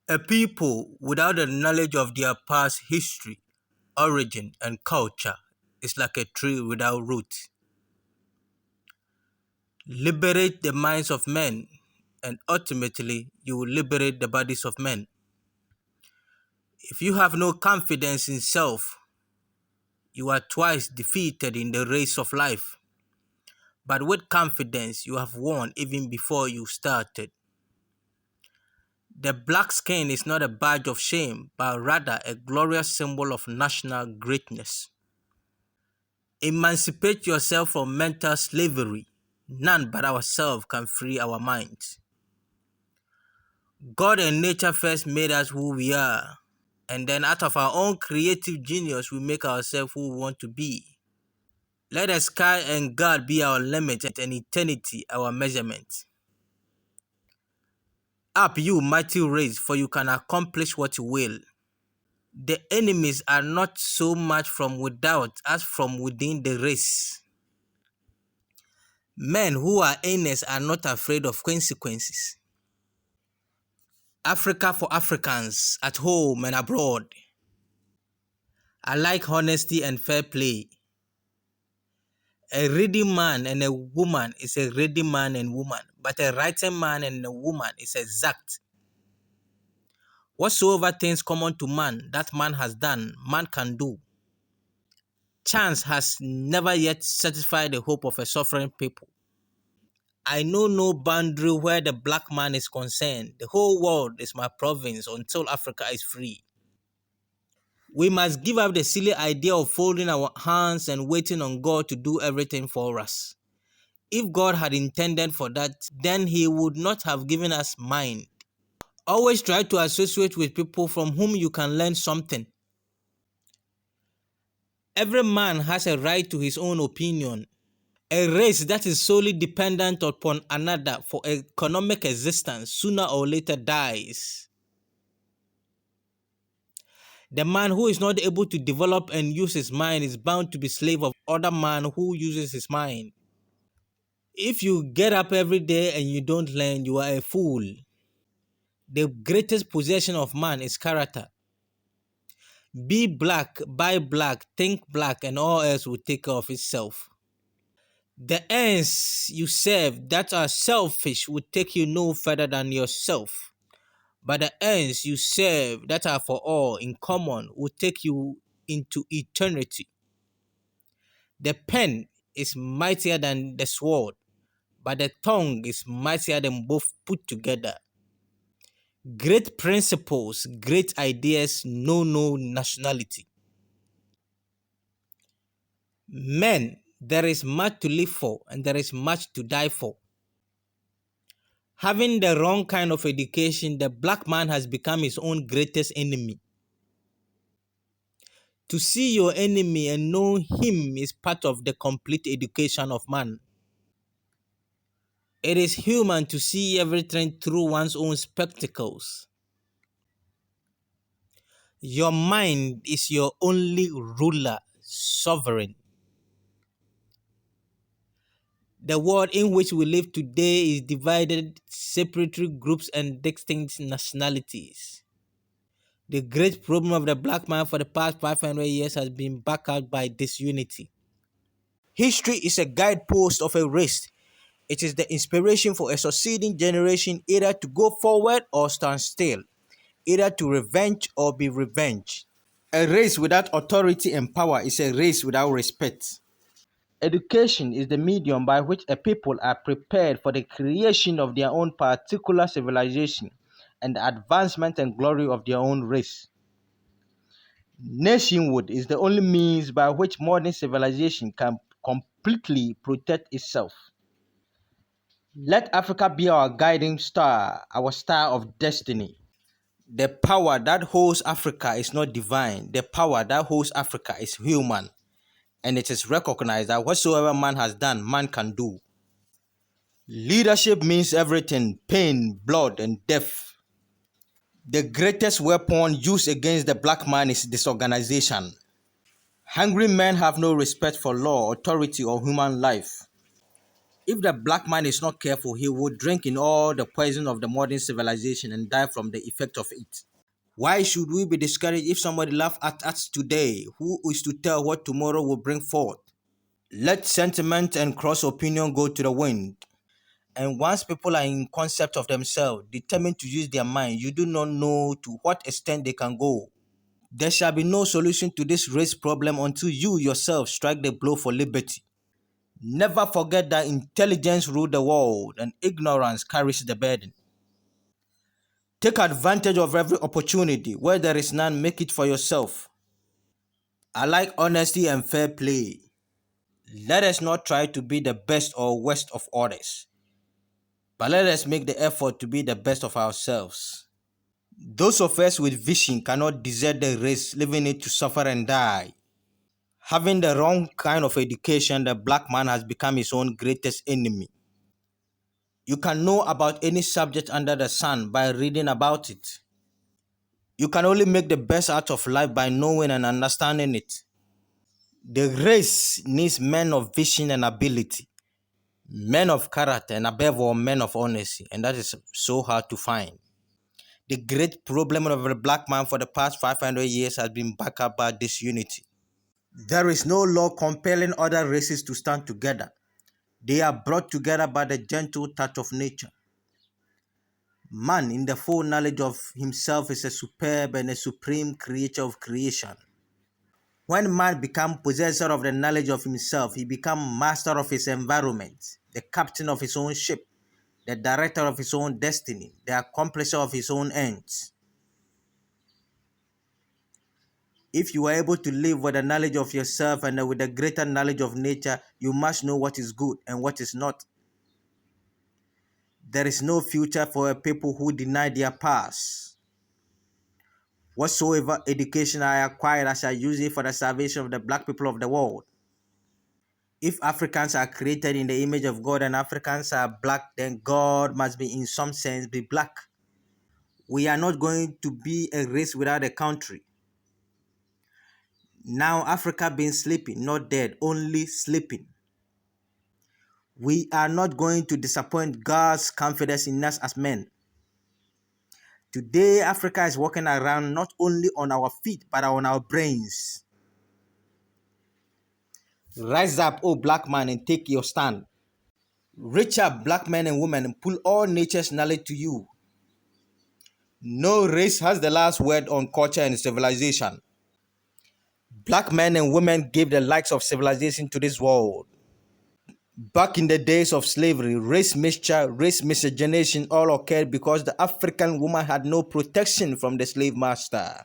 A people without the knowledge of their past history, origin, and culture is like a tree without roots. Liberate the minds of men, and ultimately you will liberate the bodies of men. If you have no confidence in self, you are twice defeated in the race of life. But with confidence, you have won even before you started. The black skin is not a badge of shame, but rather a glorious symbol of national greatness. Emancipate yourself from mental slavery. None but ourselves can free our minds. God and nature first made us who we are, and then out of our own creative genius, we make ourselves who we want to be. Let the sky and God be our limit and eternity our measurement. Up, you mighty race, for you can accomplish what you will. The enemies are not so much from without as from within the race. Men who are earnest are not afraid of consequences. Africa for Africans, at home and abroad. I like honesty and fair play. A ready man and a woman is a ready man and woman, but a writing man and a woman is exact. Whatsoever things common to man, that man has done, man can do. Chance has never yet satisfied the hope of a suffering people. I know no boundary where the black man is concerned. The whole world is my province until Africa is free. We must give up the silly idea of folding our hands and waiting on God to do everything for us. If God had intended for that, then He would not have given us mind. Always try to associate with people from whom you can learn something. Every man has a right to his own opinion. A race that is solely dependent upon another for economic existence sooner or later dies. The man who is not able to develop and use his mind is bound to be slave of other man who uses his mind. If you get up every day and you don't learn, you are a fool. The greatest possession of man is character. Be black, buy black, think black, and all else will take care of itself. The ends you serve that are selfish will take you no further than yourself. But the ends you serve that are for all in common will take you into eternity. The pen is mightier than the sword, but the tongue is mightier than both put together. Great principles, great ideas know no nationality. Men, there is much to live for and there is much to die for. Having the wrong kind of education, the black man has become his own greatest enemy. To see your enemy and know him is part of the complete education of man. It is human to see everything through one's own spectacles. Your mind is your only ruler, sovereign. The world in which we live today is divided separate groups and distinct nationalities. The great problem of the black man for the past 500 years has been backed up by disunity. History is a guidepost of a race. It is the inspiration for a succeeding generation either to go forward or stand still, either to revenge or be revenged. A race without authority and power is a race without respect. Education is the medium by which a people are prepared for the creation of their own particular civilization and the advancement and glory of their own race. Nationhood is the only means by which modern civilization can completely protect itself. Let Africa be our guiding star, our star of destiny. The power that holds Africa is not divine. The power that holds Africa is human. And it is recognized that whatsoever man has done, man can do. Leadership means everything: pain, blood, and death. The greatest weapon used against the black man is disorganization. Hungry men have no respect for law, authority, or human life. If the black man is not careful, he will drink in all the poison of the modern civilization and die from the effect of it. Why should we be discouraged if somebody laughs at us today? Who is to tell what tomorrow will bring forth? Let sentiment and cross opinion go to the wind. And once people are in concept of themselves, determined to use their mind, you do not know to what extent they can go. There shall be no solution to this race problem until you yourself strike the blow for liberty. Never forget that intelligence rules the world and ignorance carries the burden. Take advantage of every opportunity. Where there is none, make it for yourself. I like honesty and fair play. Let us not try to be the best or worst of others, but let us make the effort to be the best of ourselves. Those of us with vision cannot desert the race, leaving it to suffer and die. Having the wrong kind of education, the black man has become his own greatest enemy. You can know about any subject under the sun by reading about it. You can only make the best out of life by knowing and understanding it. The race needs men of vision and ability, men of character, and above all, men of honesty, and that is so hard to find. The great problem of the black man for the past 500 years has been backed up by disunity. There is no law compelling other races to stand together. They are brought together by the gentle touch of nature. Man, in the full knowledge of himself, is a superb and a supreme creature of creation. When man becomes possessor of the knowledge of himself, he becomes master of his environment, the captain of his own ship, the director of his own destiny, the accomplisher of his own ends. If you are able to live with the knowledge of yourself and with the greater knowledge of nature, you must know what is good and what is not. There is no future for a people who deny their past. Whatsoever education I acquired, I shall use it for the salvation of the black people of the world. If Africans are created in the image of God and Africans are black, then God must be in some sense be black. We are not going to be a race without a country. Now Africa been sleeping, not dead, only sleeping. We are not going to disappoint God's confidence in us as men. Today, Africa is walking around not only on our feet, but on our brains. Rise up, O black man, and take your stand. Reach up, black men and women, and pull all nature's knowledge to you. No race has the last word on culture and civilization. Black men and women gave the lights of civilization to this world. Back in the days of slavery, race mixture, race miscegenation all occurred because the African woman had no protection from the slave master.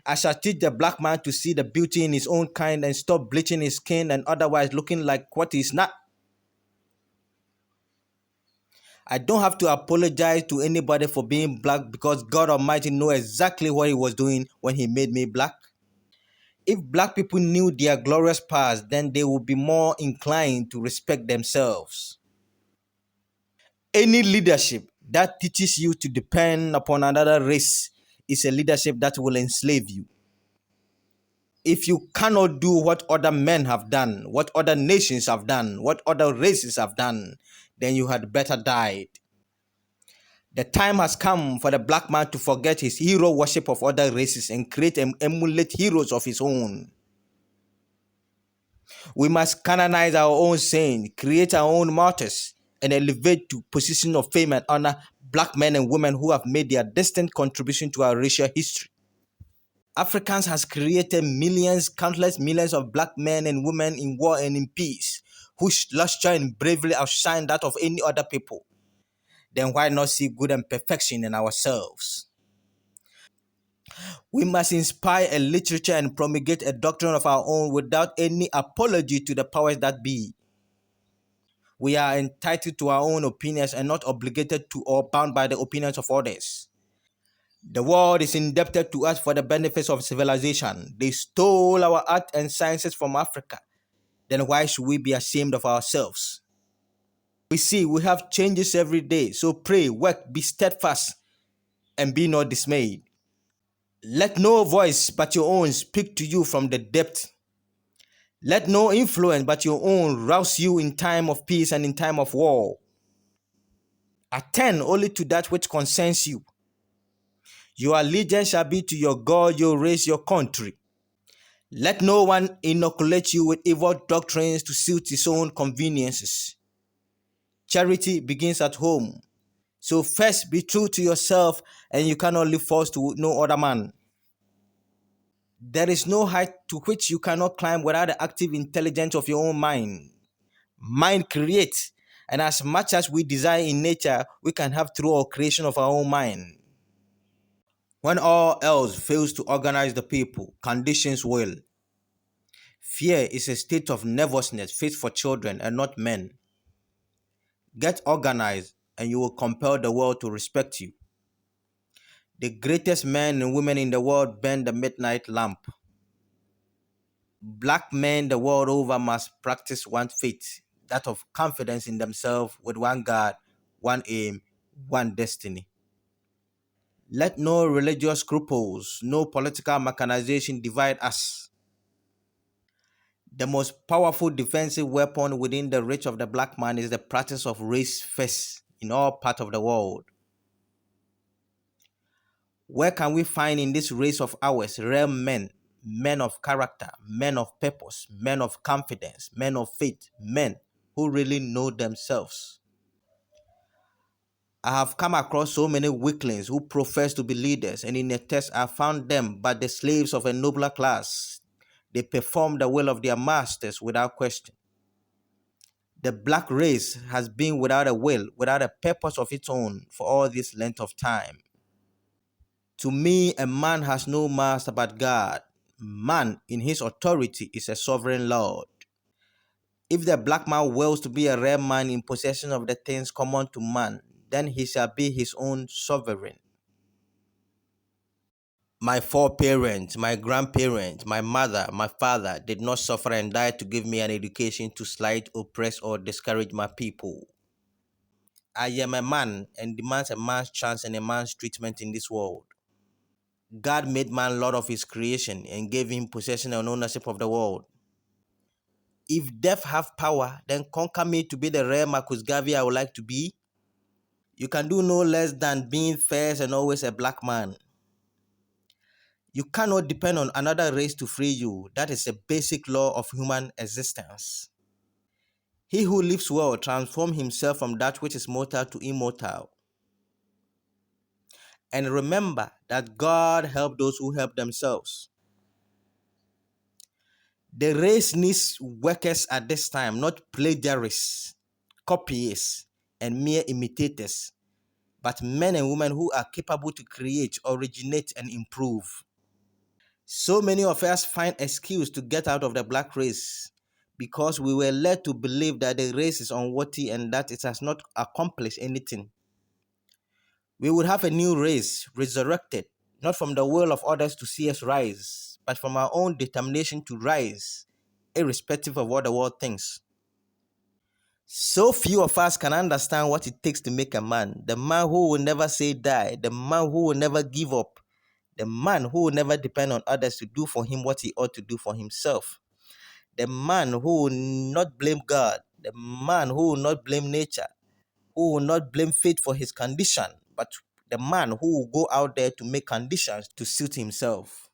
I shall teach the black man to see the beauty in his own kind and stop bleaching his skin and otherwise looking like what he's not. I don't have to apologize to anybody for being black because God Almighty knows exactly what he was doing when he made me black. If black people knew their glorious past, then they would be more inclined to respect themselves. Any leadership that teaches you to depend upon another race is a leadership that will enslave you. If you cannot do what other men have done, what other nations have done, what other races have done, then you had better died. The time has come for the black man to forget his hero worship of other races and create and emulate heroes of his own. We must canonize our own saints, create our own martyrs, and elevate to position of fame and honor black men and women who have made their distinct contribution to our racial history. Africans has created millions, countless millions of black men and women in war and in peace, whose luster and bravery outshine that of any other people. Then why not see good and perfection in ourselves? We must inspire a literature and promulgate a doctrine of our own without any apology to the powers that be. We are entitled to our own opinions and not obligated to or bound by the opinions of others. The world is indebted to us for the benefits of civilization. They stole our art and sciences from Africa. Then why should we be ashamed of ourselves? We see we have changes every day, so pray, work, be steadfast, and be not dismayed. Let no voice but your own speak to you from the depth. Let no influence but your own rouse you in time of peace and in time of war. Attend only to that which concerns you. Your allegiance shall be to your God, your race, your country. Let no one inoculate you with evil doctrines to suit his own conveniences. Charity begins at home. So first be true to yourself, and you cannot live false to no other man. There is no height to which you cannot climb without the active intelligence of your own mind. Mind creates, and as much as we desire in nature, we can have through our creation of our own mind. When all else fails to organize the people, conditions will. Fear is a state of nervousness fit for children and not men. Get organized, and you will compel the world to respect you. The greatest men and women in the world burn the midnight lamp. Black men the world over must practice one faith, that of confidence in themselves with one God, one aim, one destiny. Let no religious scruples, no political mechanization divide us. The most powerful defensive weapon within the reach of the black man is the practice of race first in all parts of the world. Where can we find in this race of ours real men, men of character, men of purpose, men of confidence, men of faith, men who really know themselves? I have come across so many weaklings who profess to be leaders, and in a test I found them but the slaves of a nobler class. They perform the will of their masters without question. The black race has been without a will, without a purpose of its own for all this length of time. To me, a man has no master but God. Man, in his authority, is a sovereign Lord. If the black man wills to be a rare man in possession of the things common to man, then he shall be his own sovereign. My foreparents, my grandparents, my mother, my father did not suffer and die to give me an education to slight, oppress, or discourage my people. I am a man and demands a man's chance and a man's treatment in this world. God made man Lord of his creation and gave him possession and ownership of the world. If death have power, then conquer me to be the rare Marcus Garvey I would like to be. You can do no less than being first and always a black man. You cannot depend on another race to free you. That is a basic law of human existence. He who lives well transforms himself from that which is mortal to immortal. And remember that God helps those who help themselves. The race needs workers at this time, not plagiarists, copyists, and mere imitators, but men and women who are capable to create, originate, and improve. So many of us find excuse to get out of the black race because we were led to believe that the race is unworthy and that it has not accomplished anything. We would have a new race, resurrected, not from the will of others to see us rise, but from our own determination to rise, irrespective of what the world thinks. So few of us can understand what it takes to make a man, the man who will never say die, the man who will never give up, the man who will never depend on others to do for him what he ought to do for himself, the man who will not blame God, the man who will not blame nature, who will not blame fate for his condition, but the man who will go out there to make conditions to suit himself.